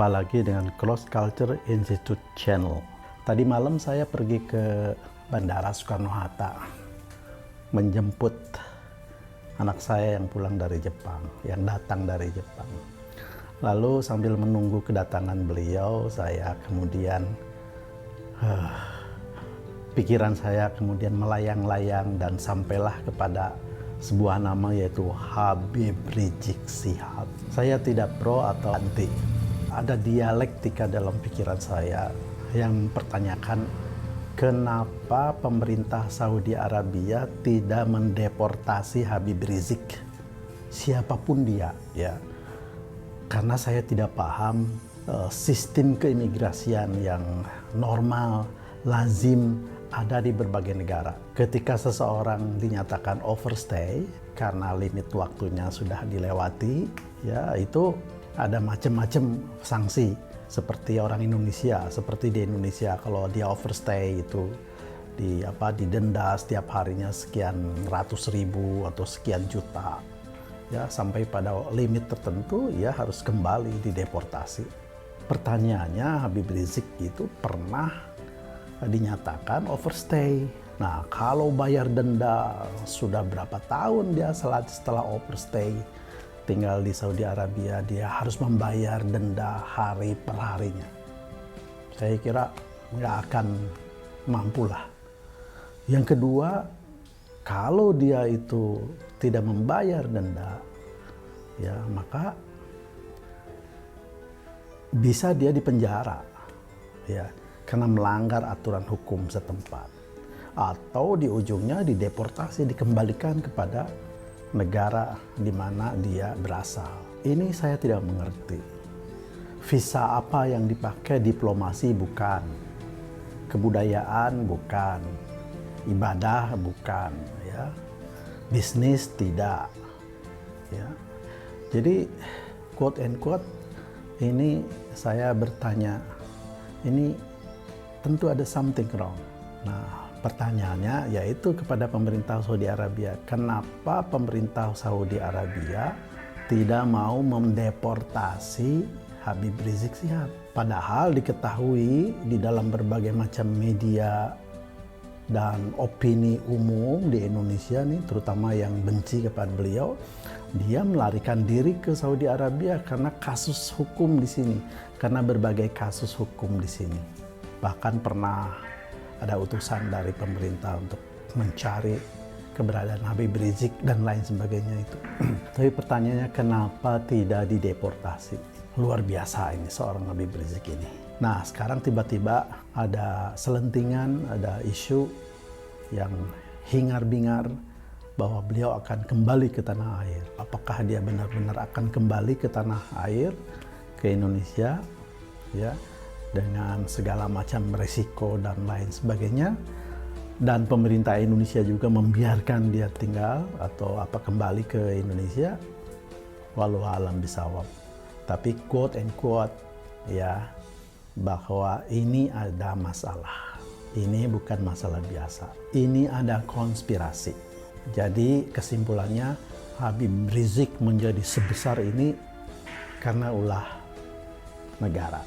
Jumpa lagi dengan Cross Culture Institute Channel. Tadi malam saya pergi ke Bandara Soekarno-Hatta menjemput anak saya yang pulang dari Jepang, yang datang dari Jepang. Lalu sambil menunggu kedatangan beliau, saya kemudian pikiran saya kemudian melayang-layang dan sampailah kepada sebuah nama, yaitu Habib Rizik Syihab. Saya tidak pro atau anti. Ada dialektika dalam pikiran saya yang mempertanyakan kenapa pemerintah Saudi Arabia tidak mendeportasi Habib Rizik, siapapun dia, ya. Karena saya tidak paham sistem keimigrasian yang normal, lazim ada di berbagai negara. Ketika seseorang dinyatakan overstay karena limit waktunya sudah dilewati, ya itu ada macam-macam sanksi. Seperti orang Indonesia, seperti di Indonesia kalau dia overstay itu didenda setiap harinya sekian ratus ribu atau sekian juta, ya, sampai pada limit tertentu ya harus kembali dideportasi. Pertanyaannya, Habib Rizik itu pernah dinyatakan overstay. Nah, kalau bayar denda sudah berapa tahun dia setelah overstay tinggal di Saudi Arabia, dia harus membayar denda hari per harinya. Saya kira nggak akan mampu lah. Yang kedua, kalau dia itu tidak membayar denda, ya maka bisa dia dipenjara, ya, karena melanggar aturan hukum setempat, atau di ujungnya dideportasi, dikembalikan kepada negara di mana dia berasal. Ini saya tidak mengerti. Visa apa yang dipakai? Diplomasi bukan, kebudayaan bukan, ibadah bukan, ya, bisnis tidak, ya. Jadi quote and quote ini saya bertanya, ini tentu ada something wrong. Nah, pertanyaannya yaitu kepada pemerintah Saudi Arabia, kenapa pemerintah Saudi Arabia tidak mau mendeportasi Habib Rizik Syihab? Padahal diketahui di dalam berbagai macam media dan opini umum di Indonesia nih, terutama yang benci kepada beliau, dia melarikan diri ke Saudi Arabia karena kasus hukum di sini, karena berbagai kasus hukum di sini. Bahkan pernah ada utusan dari pemerintah untuk mencari keberadaan Habib Rizik dan lain sebagainya itu. Tapi pertanyaannya, kenapa tidak dideportasi? Luar biasa ini seorang Habib Rizik ini. Nah, sekarang tiba-tiba ada selentingan, ada isu yang hingar-bingar bahwa beliau akan kembali ke tanah air. Apakah dia benar-benar akan kembali ke tanah air, ke Indonesia, ya, dengan segala macam resiko dan lain sebagainya, dan pemerintah Indonesia juga membiarkan dia tinggal atau kembali ke Indonesia, wallahu alam bisawab. Tapi quote and quote, ya, bahwa ini ada masalah. Ini bukan masalah biasa. Ini ada konspirasi. Jadi kesimpulannya, Habib Rizik menjadi sebesar ini karena ulah negara.